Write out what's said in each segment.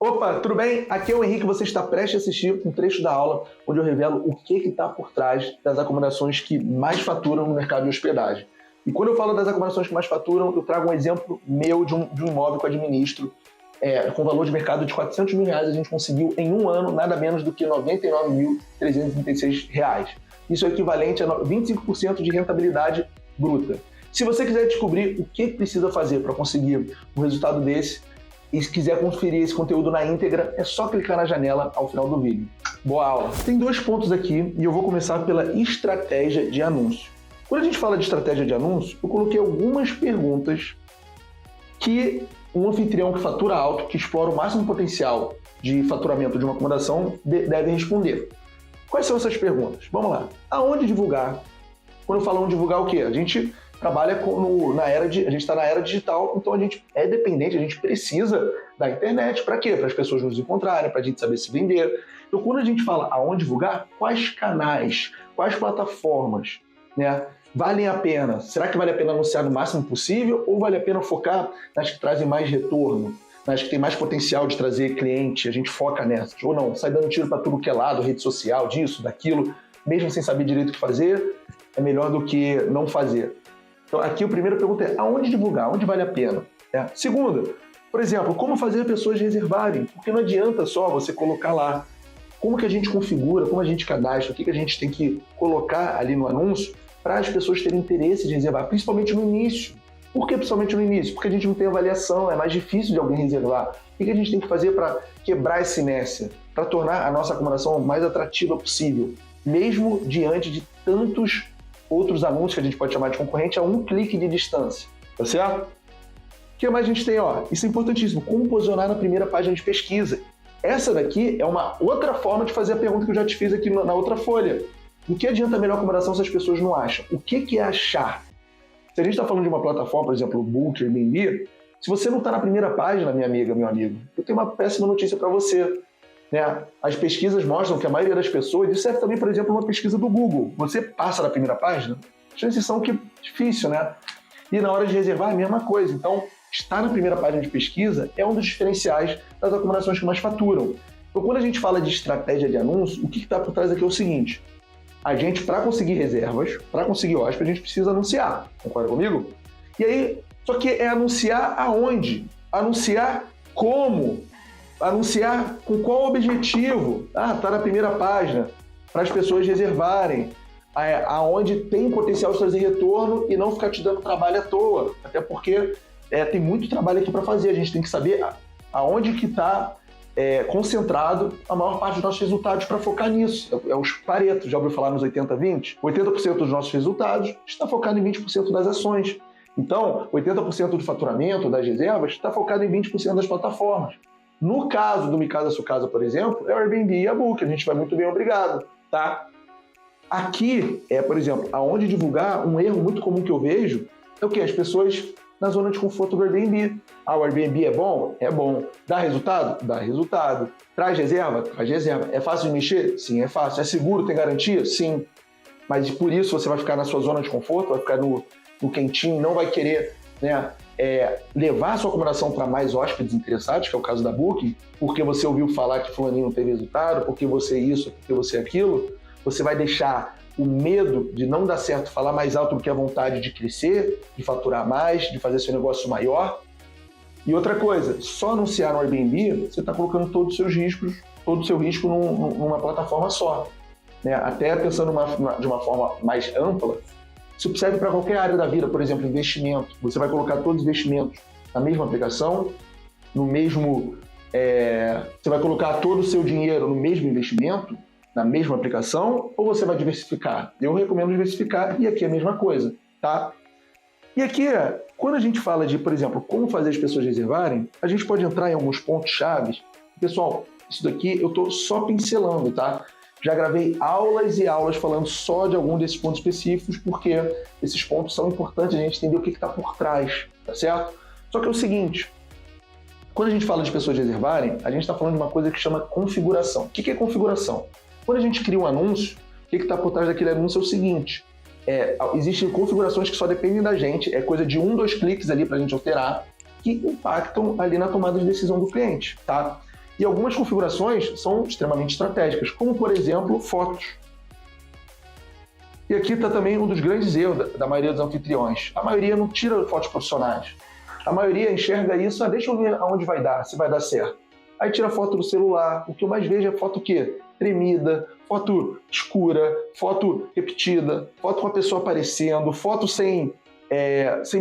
Opa, tudo bem? Aqui é o Henrique, você está prestes a assistir um trecho da aula onde eu revelo o que está por trás das acomodações que mais faturam no mercado de hospedagem. E quando eu falo das acomodações que mais faturam, eu trago um exemplo meu de um imóvel que eu administro, com valor de mercado de R$400 mil, a gente conseguiu em um ano nada menos do que R$ 99.336. Isso é equivalente a 25% de rentabilidade bruta. Se você quiser descobrir o que precisa fazer para conseguir um resultado desse, e se quiser conferir esse conteúdo na íntegra, é só clicar na janela ao final do vídeo. Boa aula! Tem dois pontos aqui e eu vou começar pela estratégia de anúncio. Quando a gente fala de estratégia de anúncio, eu coloquei algumas perguntas que um anfitrião que fatura alto, que explora o máximo potencial de faturamento de uma acomodação, deve responder. Quais são essas perguntas? Vamos lá. Aonde divulgar? Quando eu falo onde divulgar, o quê? A gente trabalha a gente está na era digital, então a gente é dependente, a gente precisa da internet. Para quê? Para as pessoas nos encontrarem, para a gente saber se vender. Então, quando a gente fala aonde divulgar, quais canais, quais plataformas, né, valem a pena? Será que vale a pena anunciar no máximo possível ou vale a pena focar nas que trazem mais retorno, nas que tem mais potencial de trazer cliente? A gente foca nessas. Ou não, sai dando tiro para tudo que é lado, rede social, disso, daquilo, mesmo sem saber direito o que fazer, é melhor do que não fazer. Então, aqui a primeira pergunta é aonde divulgar, onde vale a pena? Segunda, por exemplo, como fazer pessoas reservarem? Porque não adianta só você colocar lá. Como que a gente configura, como a gente cadastra, o que a gente tem que colocar ali no anúncio para as pessoas terem interesse de reservar, principalmente no início. Por que principalmente no início? Porque a gente não tem avaliação, é mais difícil de alguém reservar. O que a gente tem que fazer para quebrar essa inércia, para tornar a nossa acomodação o mais atrativa possível, mesmo diante de tantos outros anúncios que a gente pode chamar de concorrente a um clique de distância, tá certo? O que mais a gente tem? Isso é importantíssimo, como posicionar na primeira página de pesquisa. Essa daqui é uma outra forma de fazer a pergunta que eu já te fiz aqui na outra folha. O que adianta a melhor acomodação se as pessoas não acham? O que é achar? Se a gente está falando de uma plataforma, por exemplo, o Booking, Airbnb, se você não está na primeira página, minha amiga, meu amigo, eu tenho uma péssima notícia para você. Né? As pesquisas mostram que a maioria das pessoas, isso serve também, por exemplo, uma pesquisa do Google. Você passa na primeira página, chances são que é difícil, né? E na hora de reservar, a mesma coisa. Então, estar na primeira página de pesquisa é um dos diferenciais das acomodações que mais faturam. Então, quando a gente fala de estratégia de anúncio, o que está por trás aqui é o seguinte: a gente, para conseguir reservas, para conseguir hóspede, a gente precisa anunciar. Concorda comigo? E aí, só que é anunciar aonde? Anunciar como? Anunciar com qual objetivo? Tá na primeira página, para as pessoas reservarem, aonde tem potencial de trazer retorno e não ficar te dando trabalho à toa. Até porque tem muito trabalho aqui para fazer, a gente tem que saber aonde que está concentrado a maior parte dos nossos resultados para focar nisso. É os Pareto, já ouviu falar nos 80-20? 80% dos nossos resultados está focado em 20% das ações. Então, 80% do faturamento das reservas está focado em 20% das plataformas. No caso do Mi Casa Sua Casa, por exemplo, é o Airbnb e a Booking, a gente vai muito bem, obrigado, tá? Aqui por exemplo, aonde divulgar, um erro muito comum que eu vejo é o quê? As pessoas na zona de conforto do Airbnb. O Airbnb é bom? É bom. Dá resultado? Dá resultado. Traz reserva? Traz reserva. É fácil de mexer? Sim, é fácil. É seguro? Tem garantia? Sim. Mas por isso você vai ficar na sua zona de conforto, vai ficar no quentinho, não vai querer, né, levar a sua acomodação para mais hóspedes interessados, que é o caso da Booking, porque você ouviu falar que fulaninho não teve resultado, porque você isso, porque você aquilo. Você vai deixar o medo de não dar certo falar mais alto do que a vontade de crescer, de faturar mais, de fazer seu negócio maior. E outra coisa, só anunciar no Airbnb, você está colocando todos os seus riscos, todo o seu risco numa plataforma só. Né? Até pensando de uma forma mais ampla, isso serve para qualquer área da vida, por exemplo, investimento. Você vai colocar todos os investimentos na mesma aplicação, você vai colocar todo o seu dinheiro no mesmo investimento, na mesma aplicação, ou você vai diversificar? Eu recomendo diversificar, e aqui é a mesma coisa, tá? E aqui, quando a gente fala de, por exemplo, como fazer as pessoas reservarem, a gente pode entrar em alguns pontos chaves. Pessoal, isso daqui eu estou só pincelando, tá? Já gravei aulas e aulas falando só de algum desses pontos específicos, porque esses pontos são importantes a gente entender o que está por trás, tá certo? Só que é o seguinte, quando a gente fala de pessoas reservarem, a gente está falando de uma coisa que chama configuração. O que é configuração? Quando a gente cria um anúncio, o que está por trás daquele anúncio é o seguinte, existem configurações que só dependem da gente, é coisa de 1, 2 cliques ali para a gente alterar, que impactam ali na tomada de decisão do cliente, tá? E algumas configurações são extremamente estratégicas, como, por exemplo, fotos. E aqui está também um dos grandes erros da maioria dos anfitriões. A maioria não tira fotos profissionais. A maioria enxerga isso, deixa eu ver aonde vai dar, se vai dar certo. Aí tira foto do celular. O que eu mais vejo é foto o quê? Tremida, foto escura, foto repetida, foto com a pessoa aparecendo, foto sem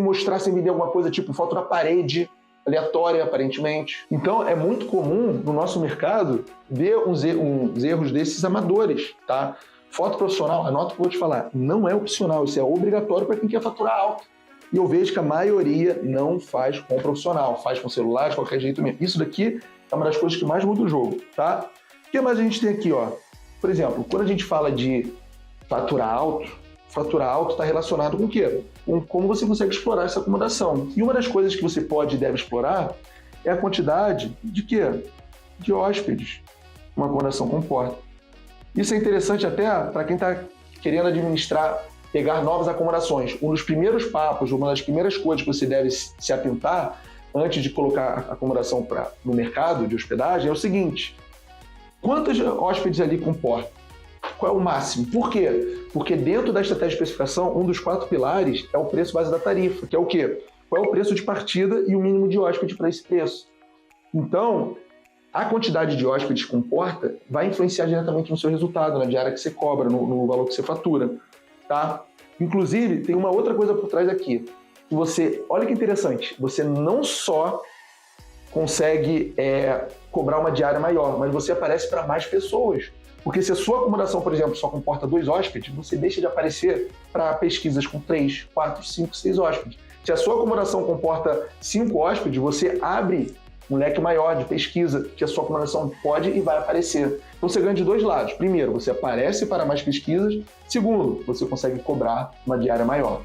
mostrar, sem vender alguma coisa, tipo foto na parede, aleatória aparentemente. Então é muito comum no nosso mercado ver uns erros desses amadores, tá? Foto profissional, anota o que eu vou te falar, não é opcional, isso é obrigatório para quem quer faturar alto. E eu vejo que a maioria não faz com profissional, faz com celular, de qualquer jeito mesmo. Isso daqui é uma das coisas que mais muda o jogo, tá? O que mais a gente tem aqui, ó? Por exemplo, quando a gente fala de faturar alto está relacionado com o quê? Com como você consegue explorar essa acomodação. E uma das coisas que você pode e deve explorar é a quantidade de quê? De hóspedes uma acomodação comporta. Isso é interessante até para quem está querendo administrar, pegar novas acomodações. Um dos primeiros papos, uma das primeiras coisas que você deve se atentar antes de colocar a acomodação no mercado de hospedagem é o seguinte: quantos hóspedes ali comporta? Qual é o máximo? Por quê? Porque dentro da estratégia de especificação, um dos 4 pilares é o preço base da tarifa, que é o quê? Qual é o preço de partida e o mínimo de hóspede para esse preço. Então, a quantidade de hóspedes comporta vai influenciar diretamente no seu resultado, na diária que você cobra, no valor que você fatura, tá? Inclusive, tem uma outra coisa por trás aqui. Olha que interessante, você não só consegue cobrar uma diária maior, mas você aparece para mais pessoas. Porque se a sua acomodação, por exemplo, só comporta 2 hóspedes, você deixa de aparecer para pesquisas com 3, 4, 5, 6 hóspedes. Se a sua acomodação comporta 5 hóspedes, você abre um leque maior de pesquisa que a sua acomodação pode e vai aparecer. Então você ganha de 2 lados. Primeiro, você aparece para mais pesquisas. Segundo, você consegue cobrar uma diária maior.